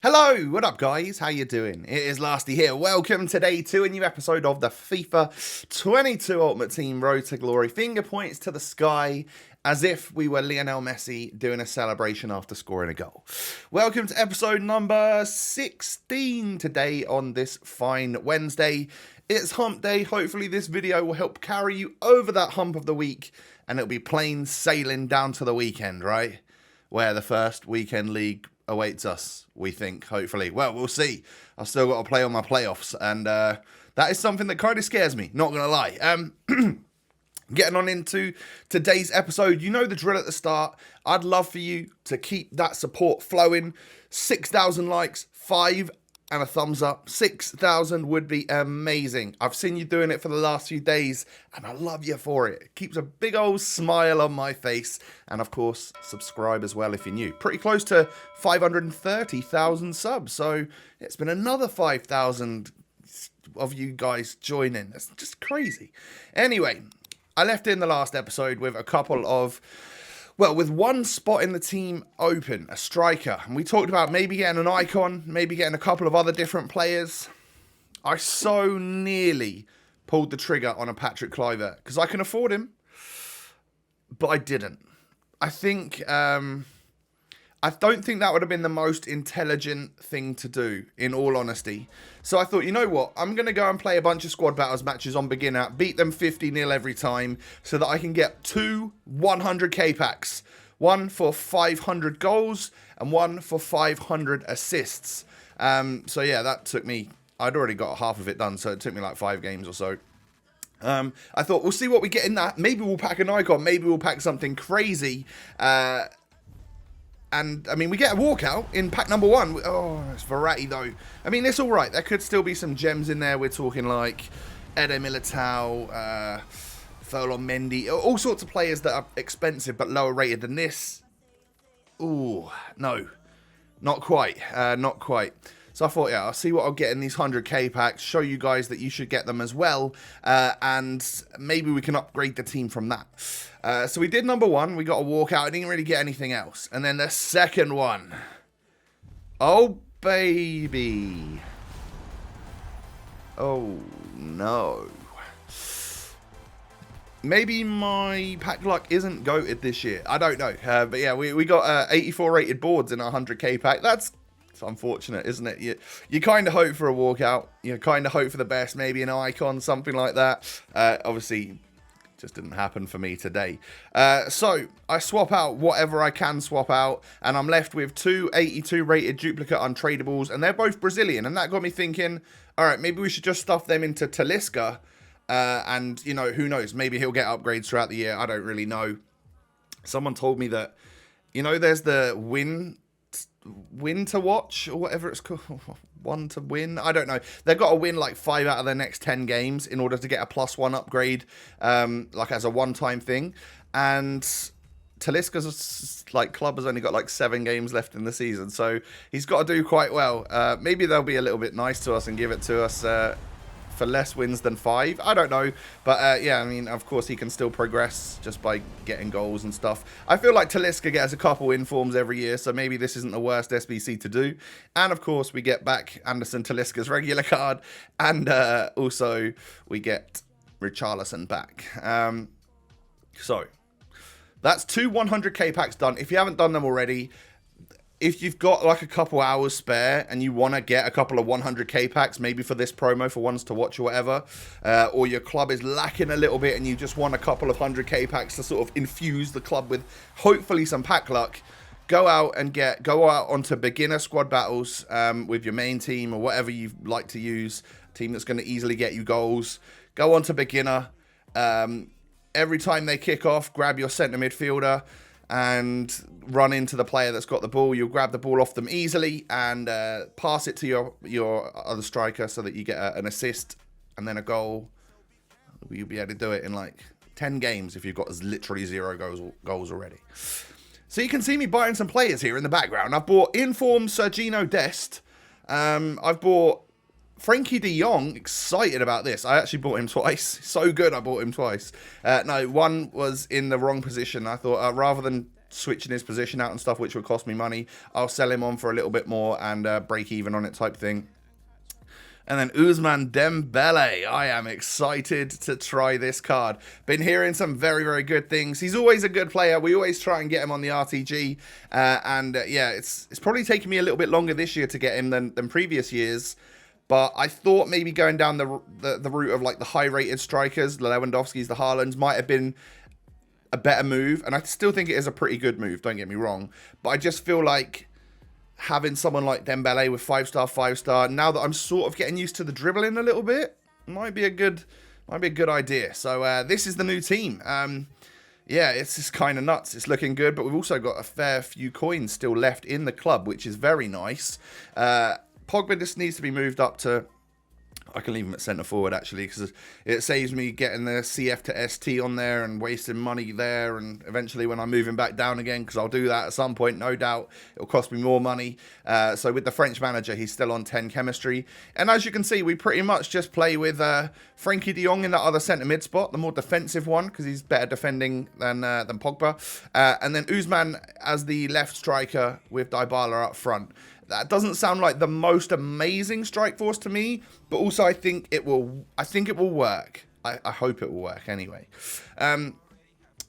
Hello, what up guys? How you doing? It is Lasty here. Welcome today to a new episode of the FIFA 22 Ultimate Team Road to Glory. Finger points to the sky as if we were Lionel Messi doing a celebration after scoring a goal. Welcome to episode number 16 today on this fine Wednesday. It's hump day. Hopefully this video will help carry you over that hump of the week and it'll be plain sailing down to the weekend, right? Where the first weekend league awaits us, we think, hopefully. Well, we'll see. I've still got to play on my playoffs, and that is something that kind of scares me, not going to lie. Getting on into today's episode, you know the drill at the start. I'd love for you to keep that support flowing. 6,000 likes, 5 and a thumbs up. 6,000 would be amazing. I've seen you doing it for the last few days, and I love you for it. It keeps a big old smile on my face. And of course, subscribe as well if you're new. Pretty close to 530,000 subs, so it's been another 5,000 of you guys joining. That's just crazy. Anyway, I left in the last episode with a couple of... Well, with one spot in the team open, a striker, and we talked about maybe getting an icon, maybe getting a couple of other different players. I so nearly pulled the trigger on a Patrick Kluivert, because I can afford him, but I didn't. I don't think that would have been the most intelligent thing to do, in all honesty. So I thought, you know what? I'm going to go and play a bunch of squad battles matches on beginner, beat them 50-0 every time, so that I can get 2 100k packs. One for 500 goals, and one for 500 assists. So yeah, that took me... I'd already got half of it done, so it took me like 5 games or so. I thought, we'll see what we get in that. Maybe we'll pack an icon. Maybe we'll pack something crazy. And, I mean, we get a walkout in pack number 1. Oh, it's Verratti, though. I mean, it's all right. There could still be some gems in there. We're talking like Eder Militao, Ferland Mendy, all sorts of players that are expensive but lower rated than this. Ooh, no, not quite. Not quite. So I thought, yeah, I'll see what I'll get in these 100k packs, show you guys that you should get them as well, and maybe we can upgrade the team from that. So we did number 1, we got a walkout, I didn't really get anything else. And then the second one. Oh, baby. Oh, no. Maybe my pack luck isn't goated this year. I don't know. But yeah, we got 84 rated boards in our 100k pack. That's unfortunate, isn't it? You kind of hope for a walkout. You kind of hope for the best, maybe an icon, something like that. Obviously, just didn't happen for me today. So I swap out whatever I can swap out, and I'm left with 2 82 rated duplicate untradables, and they're both Brazilian, and that got me thinking, all right, maybe we should just stuff them into Talisca, and, you know, who knows, maybe he'll get upgrades throughout the year. I don't really know. Someone told me that, you know, there's the win to watch, or whatever it's called, one to win, I don't know. They've got to win like 5 out of their next 10 games in order to get a +1 upgrade, like as a one-time thing. And Talisca's like club has only got like 7 games left in the season, so he's got to do quite well. Maybe they'll be a little bit nice to us and give it to us for less wins than 5. I don't know. But yeah, I mean, of course, he can still progress just by getting goals and stuff. I feel like Talisca gets a couple informs every year, so maybe this isn't the worst SBC to do. And of course, we get back Anderson Talisca's regular card. And also, we get Richarlison back. So, that's 2 100k packs done. If you haven't done them already... If you've got like a couple hours spare and you want to get a couple of 100k packs, maybe for this promo, for ones to watch or whatever, or your club is lacking a little bit and you just want a couple of 100k packs to sort of infuse the club with hopefully some pack luck, go out onto beginner squad battles with your main team or whatever you like to use, a team that's going to easily get you goals. Go on to beginner. Every time they kick off, grab your centre midfielder and run into the player that's got the ball. You'll grab the ball off them easily and pass it to your other striker so that you get an assist and then a goal. You'll be able to do it in like 10 games if you've got literally 0 goals already. So you can see me buying some players here in the background. I've bought inform Sergino Dest. I've bought Frankie de Jong, excited about this. I actually bought him twice. So good, I bought him twice. No, one was in the wrong position. I thought rather than switching his position out and stuff, which would cost me money. I'll sell him on for a little bit more and break even on it type thing. And then Ousmane Dembele. I am excited to try this card. Been hearing some very, very good things. He's always a good player. We always try and get him on the RTG. Yeah, it's probably taken me a little bit longer this year to get him than previous years. But I thought maybe going down the route of like the high-rated strikers, the Lewandowskis, the Haalands, might have been a better move. And I still think it is a pretty good move, don't get me wrong. But I just feel like having someone like Dembele with 5-star, now that I'm sort of getting used to the dribbling a little bit, might be a good idea. So this is the new team. Yeah, it's just kind of nuts. It's looking good, but we've also got a fair few coins still left in the club, which is very nice. Pogba just needs to be moved up to... I can leave him at centre forward, actually, because it saves me getting the CF to ST on there and wasting money there. And eventually when I move him back down again, because I'll do that at some point, no doubt, it'll cost me more money. So with the French manager, he's still on 10 chemistry. And as you can see, we pretty much just play with Frenkie de Jong in that other centre mid spot, the more defensive one, because he's better defending than Pogba. And then Ousmane as the left striker with Dybala up front. That doesn't sound like the most amazing strike force to me, but also I think it will work. I hope it will work anyway.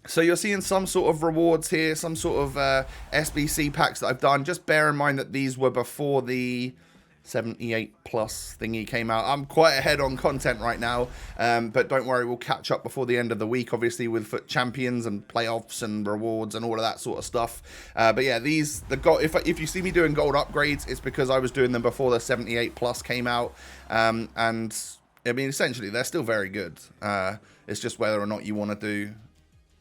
So you're seeing some sort of rewards here, some sort of SBC packs that I've done. Just bear in mind that these were before the 78 plus thingy came out. I'm quite ahead on content right now, but don't worry, we'll catch up before the end of the week, obviously, with FUT champions and playoffs and rewards and all of that sort of stuff. But yeah, if you see me doing gold upgrades, it's because I was doing them before the 78 plus came out. And I mean, essentially, they're still very good. It's just whether or not you want to do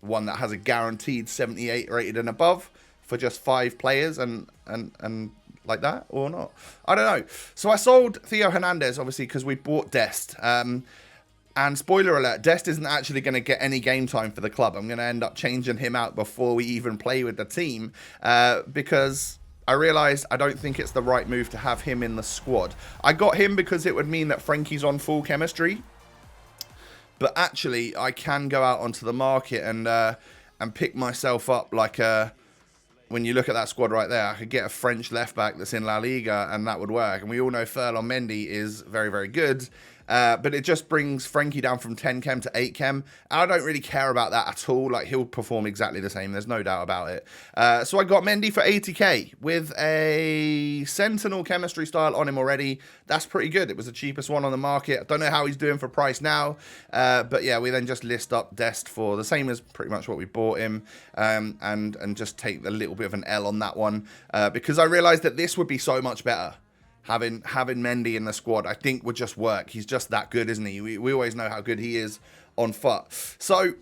one that has a guaranteed 78 rated and above for just 5 players and like that or not. I don't know. So I sold Theo Hernandez, obviously, because we bought Dest. And spoiler alert, Dest isn't actually going to get any game time for the club. I'm going to end up changing him out before we even play with the team because I realised I don't think it's the right move to have him in the squad. I got him because it would mean that Frankie's on full chemistry. But actually, I can go out onto the market and pick myself up like a... When you look at that squad right there, I could get a French left-back that's in La Liga, and that would work. And we all know Ferland Mendy is very, very good. But it just brings Frenkie down from 10 chem to 8 chem. And I don't really care about that at all. Like, he'll perform exactly the same. There's no doubt about it. So I got Mendy for 80k with a Sentinel chemistry style on him already. That's pretty good. It was the cheapest one on the market. I don't know how he's doing for price now. But yeah, we then just list up Dest for the same as pretty much what we bought him. And just take a little bit of an L on that one. Because I realized that this would be so much better. Having Mendy in the squad, I think, would just work. He's just that good, isn't he? We always know how good he is on FUT. So,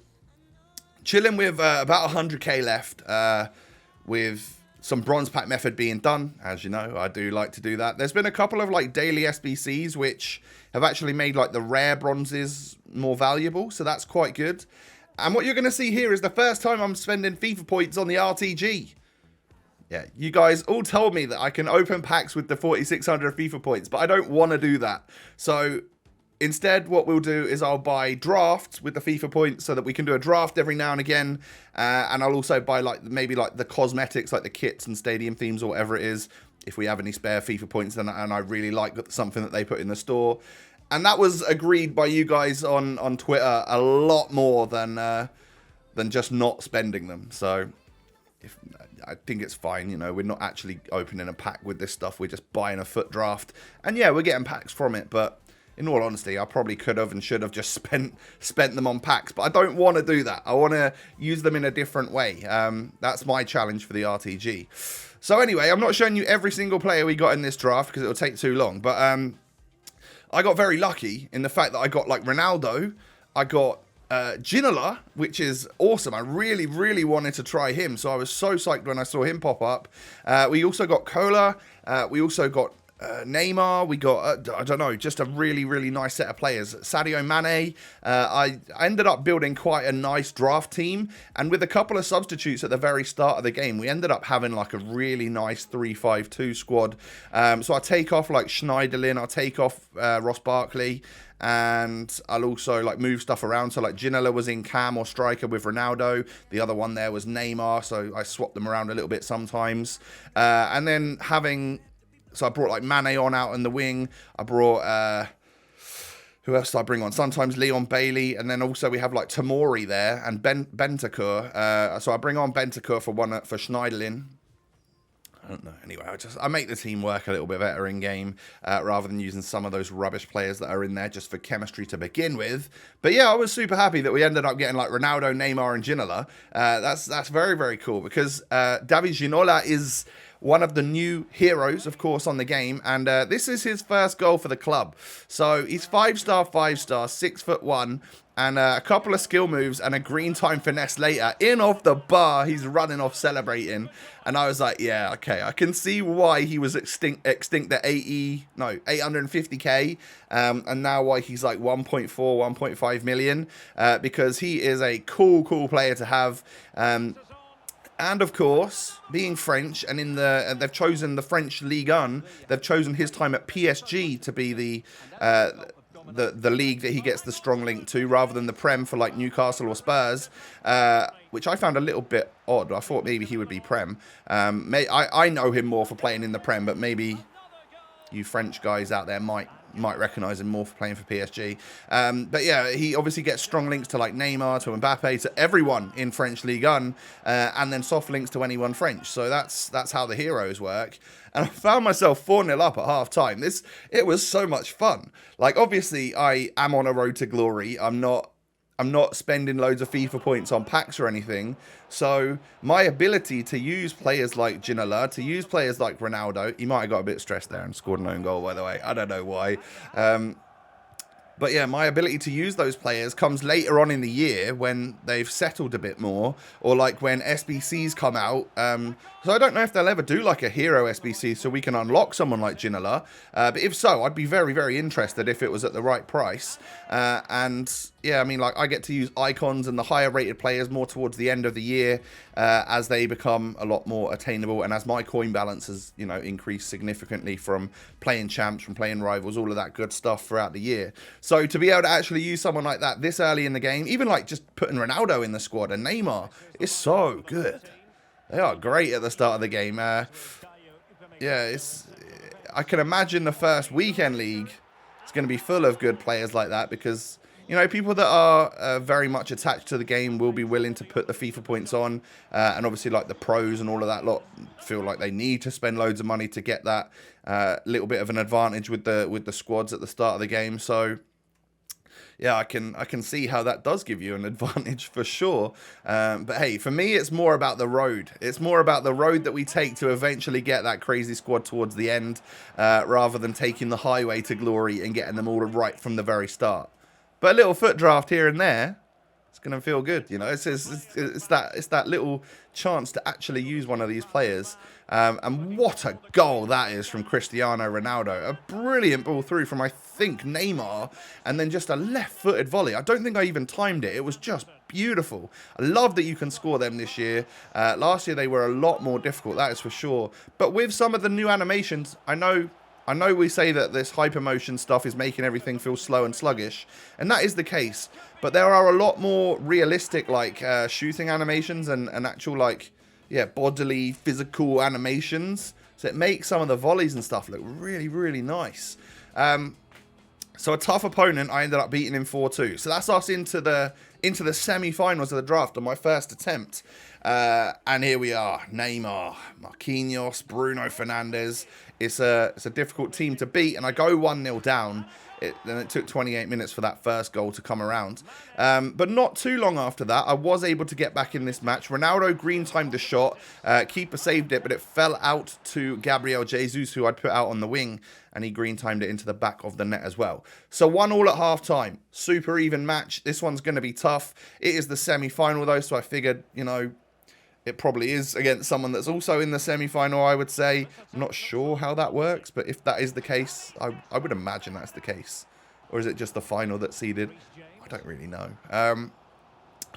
chilling with about 100k left, with some bronze pack method being done. As you know, I do like to do that. There's been a couple of like daily SBCs which have actually made like the rare bronzes more valuable, so that's quite good. And what you're going to see here is the first time I'm spending FIFA points on the RTG. Yeah, you guys all told me that I can open packs with the 4,600 FIFA points, but I don't want to do that. So instead, what we'll do is I'll buy drafts with the FIFA points so that we can do a draft every now and again. And I'll also buy like maybe like the cosmetics, like the kits and stadium themes or whatever it is, if we have any spare FIFA points and I really like something that they put in the store. And that was agreed by you guys on Twitter a lot more than just not spending them. So I think it's fine, you know, we're not actually opening a pack with this stuff, we're just buying a FUT draft, and yeah, we're getting packs from it, but in all honesty, I probably could have and should have just spent them on packs, but I don't want to do that. I want to use them in a different way. That's my challenge for the RTG. So anyway, I'm not showing you every single player we got in this draft because it'll take too long, but I got very lucky in the fact that I got like Ronaldo, I got Ginola, which is awesome. I really, really wanted to try him, so I was so psyched when I saw him pop up. We also got Cola. We also got Neymar, we got, I don't know, just a really, really nice set of players. Sadio Mane, I ended up building quite a nice draft team. And with a couple of substitutes at the very start of the game, we ended up having like a really nice 3-5-2 squad. So I take off like Schneiderlin, I'll take off Ross Barkley. And I'll also like move stuff around. So like Ginola was in cam or striker with Ronaldo. The other one there was Neymar. So I swapped them around a little bit sometimes. And then so I brought like Mane on out in the wing. I brought, who else did I bring on? Sometimes Leon Bailey. And then also we have like Tamori there and Bentancur. So I bring on Bentancur for Schneiderlin. I don't know. Anyway, I make the team work a little bit better in game rather than using some of those rubbish players that are in there just for chemistry to begin with. But yeah, I was super happy that we ended up getting like Ronaldo, Neymar, and Ginola. That's very, very cool because David Ginola is one of the new heroes, of course, on the game. And this is his first goal for the club. So he's 5-star, 6'1", and a couple of skill moves and a green time finesse later. In off the bar, he's running off celebrating. And I was like, yeah, okay, I can see why he was extinct at 850k. And now why he's like 1.4, 1.5 million. Because he is a cool player to have. And of course, being French, and they've chosen the French Ligue 1, they've chosen his time at PSG to be the league that he gets the strong link to, rather than the Prem for like Newcastle or Spurs, which I found a little bit odd. I thought maybe he would be Prem. I know him more for playing in the Prem, but maybe you French guys out there might recognise him more for playing for PSG. But yeah, he obviously gets strong links to like Neymar, to Mbappe, to everyone in French Ligue 1, and then soft links to anyone French. So that's how the heroes work. And I found myself 4-0 up at half time. It was so much fun. Like, obviously, I am on a road to glory. I'm not spending loads of FIFA points on packs or anything. So my ability to use players like Ginola, to use players like Ronaldo, he might have got a bit stressed there and scored an own goal, by the way. I don't know why. But yeah, my ability to use those players comes later on in the year when they've settled a bit more, or like when SBCs come out. So I don't know if they'll ever do like a hero SBC so we can unlock someone like Ginola. But if so, I'd be very, very interested if it was at the right price. And yeah, I mean, like, I get to use icons and the higher rated players more towards the end of the year as they become a lot more attainable, and as my coin balance has, increased significantly from playing champs, from playing rivals, all of that good stuff throughout the year. So to be able to actually use someone like that this early in the game, even like just putting Ronaldo in the squad and Neymar, is so good. They are great at the start of the game. Yeah, I can imagine the first weekend league is going to be full of good players like that, because people that are very much attached to the game will be willing to put the FIFA points on, and obviously like the pros and all of that lot feel like they need to spend loads of money to get that little bit of an advantage with the squads at the start of the game. So yeah, I can see how that does give you an advantage for sure. But hey, for me, it's more about the road. It's more about the road that we take to eventually get that crazy squad towards the end, rather than taking the highway to glory and getting them all right from the very start. But a little foot draft here and there, it's going to feel good. It's that little chance to actually use one of these players. And what a goal that is from Cristiano Ronaldo. A brilliant ball through from, I think, Neymar. And then just a left-footed volley. I don't think I even timed it. It was just beautiful. I love that you can score them this year. Last year they were a lot more difficult, that is for sure. But with some of the new animations, I know we say that this hypermotion stuff is making everything feel slow and sluggish, and that is the case. But there are a lot more realistic, like, shooting animations and actual, like, bodily, physical animations. So it makes some of the volleys and stuff look really, really nice. So a tough opponent, I ended up beating him 4-2. So that's us into the semi-finals of the draft on my first attempt. And here we are. Neymar, Marquinhos, Bruno Fernandes. It's a difficult team to beat, and I go 1-0 down. Then it took 28 minutes for that first goal to come around. But not too long after that, I was able to get back in this match. Ronaldo green-timed the shot. Keeper saved it, but it fell out to Gabriel Jesus, who I'd put out on the wing, and he green-timed it into the back of the net as well. So 1-1 at half-time. Super even match. This one's going to be tough. It is the semi-final, though, so I figured, it probably is against someone that's also in the semi-final, I would say. I'm not sure how that works, but if that is the case, I would imagine that's the case. Or is it just the final that's seeded? I don't really know.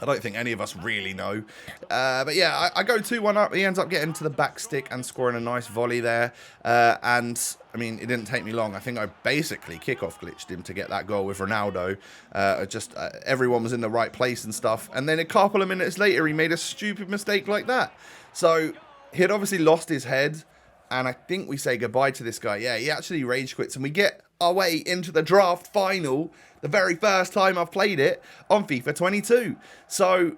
I don't think any of us really know. But yeah, I go 2-1 up. He ends up getting to the back stick and scoring a nice volley there. And, I mean, it didn't take me long. I think I basically kickoff glitched him to get that goal with Ronaldo. Everyone was in the right place and stuff. And then a couple of minutes later, he made a stupid mistake like that. So, he had obviously lost his head. And I think we say goodbye to this guy. Yeah, he actually rage quits. And we get our way into the draft final, the very first time I've played it on FIFA 22. So,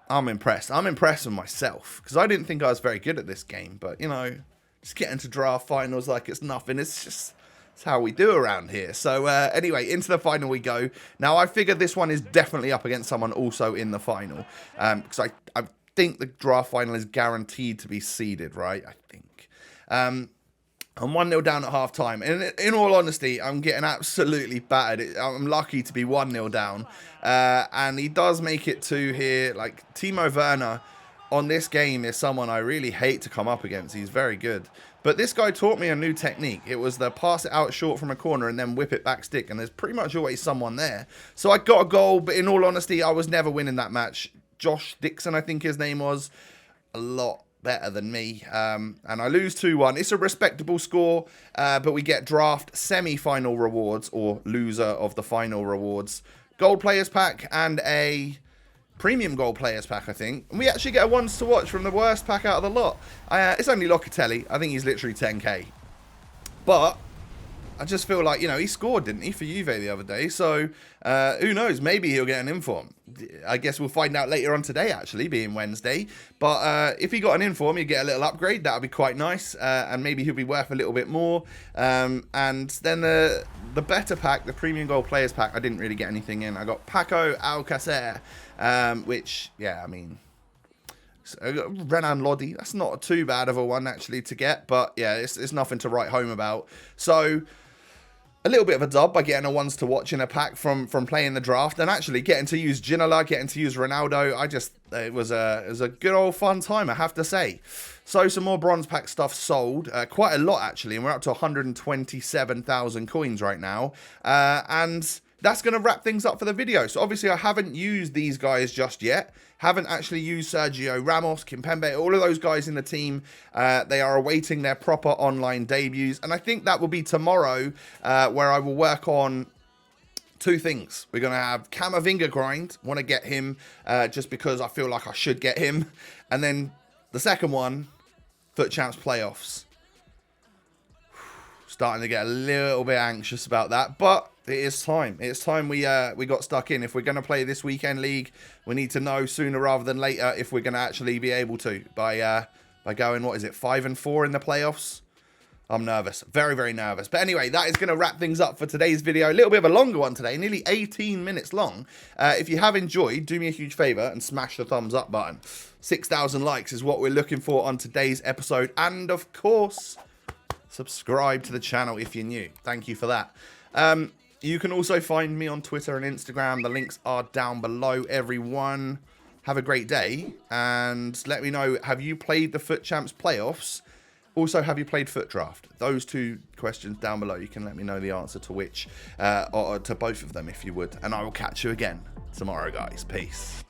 I'm impressed. I'm impressed with myself. Because I didn't think I was very good at this game. But, you know, just getting to draft finals like it's nothing. It's how we do around here. So, anyway, into the final we go. Now, I figure this one is definitely up against someone also in the final. Because I think the draft final is guaranteed to be seeded, right? I think. I'm 1-0 down at half-time. And in all honesty, I'm getting absolutely battered. I'm lucky to be 1-0 down. And he does make it to here. Like, Timo Werner on this game is someone I really hate to come up against. He's very good. But this guy taught me a new technique. It was the pass it out short from a corner and then whip it back stick. And there's pretty much always someone there. So I got a goal, but in all honesty, I was never winning that match. Josh Dixon, I think his name was, a lot better than me, and I lose 2-1. It's a respectable score, but we get draft semi-final rewards, or loser of the final rewards, gold players pack, and a premium gold players pack, I think. And we actually get a ones to watch from the worst pack out of the lot. It's only Locatelli. I think he's literally 10k. But I just feel like, you know, he scored, didn't he, for Juve the other day? So, who knows? Maybe he'll get an inform. I guess we'll find out later on today, actually, being Wednesday. But if he got an inform, he'd get a little upgrade. That would be quite nice. And maybe he'll be worth a little bit more. And then the better pack, the Premium Gold Players pack, I didn't really get anything in. I got Paco Alcacer, which, yeah, I mean, Renan Lodi. That's not too bad of a one, actually, to get. But, yeah, it's nothing to write home about. So a little bit of a dub by getting a ones to watch in a pack from playing the draft, and actually getting to use Ginola, getting to use Ronaldo. It was a good old fun time, I have to say. So some more bronze pack stuff sold, quite a lot actually, and we're up to 127,000 coins right now. And that's going to wrap things up for the video. So obviously I haven't used these guys just yet. Haven't actually used Sergio Ramos, Kimpembe, all of those guys in the team. They are awaiting their proper online debuts. And I think that will be tomorrow, where I will work on two things. We're going to have Camavinga grind. Want to get him just because I feel like I should get him. And then the second one, Foot Champs playoffs. Starting to get a little bit anxious about that, but it is time. It's time we got stuck in. If we're going to play this weekend league, we need to know sooner rather than later if we're going to actually be able to by going, what is it, 5-4 in the playoffs. I'm nervous, very, very nervous. But anyway, that is going to wrap things up for today's video. A little bit of a longer one today, nearly 18 minutes long. If you have enjoyed, do me a huge favor and smash the thumbs up button. 6,000 likes is what we're looking for on today's episode. And of course, subscribe to the channel if you're new. Thank you for that. You can also find me on Twitter and Instagram. The links are down below, everyone. Have a great day. And let me know, have you played the Foot Champs playoffs? Also, have you played Foot Draft? Those two questions down below. You can let me know the answer to which, or to both of them if you would. And I will catch you again tomorrow, guys. Peace.